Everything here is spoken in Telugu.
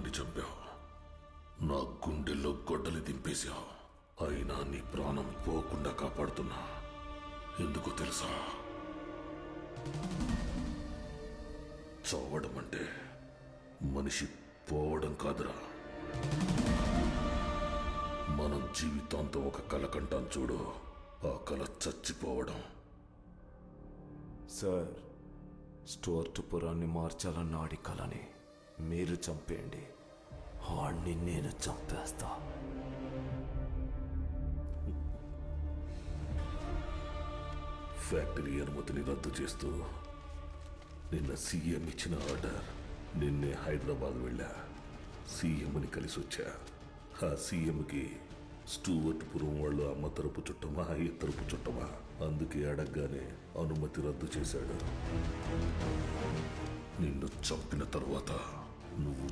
మంది చంపావు, నా గుండెల్లో గొడ్డలి దింపేశావు. అయినా నీ ప్రాణం పోకుండా కాపాడుతున్నా. ఎందుకో తెలుసా? చావడం అంటే మనిషి పోవడం కాదురా. మనం జీవితాంతం ఒక కల కంటాం చూడు, ఆ కల చచ్చిపోవడం. సార్, స్టోర్ట్ పురాన్ని మార్చాలన్న ఆడి కలని మీరు చంపేయండి, ఆడిని నేను చంపేస్తా. ఫ్యాక్టరీ అనుమతిని రద్దు చేస్తూ నిన్న సీఎం ఇచ్చిన ఆర్డర్. నిన్నే హైదరాబాద్ వెళ్ళా, సీఎంని కలిసి వచ్చా. ఆ సీఎంకి స్టూవర్ట్ పురం వాళ్ళు అమ్మ తరపు చుట్టమా, ఈ తరపు చుట్టమా, అందుకే అడగగానే అనుమతి రద్దు చేశాడు. నిన్ను చంపిన తర్వాత నువ్వు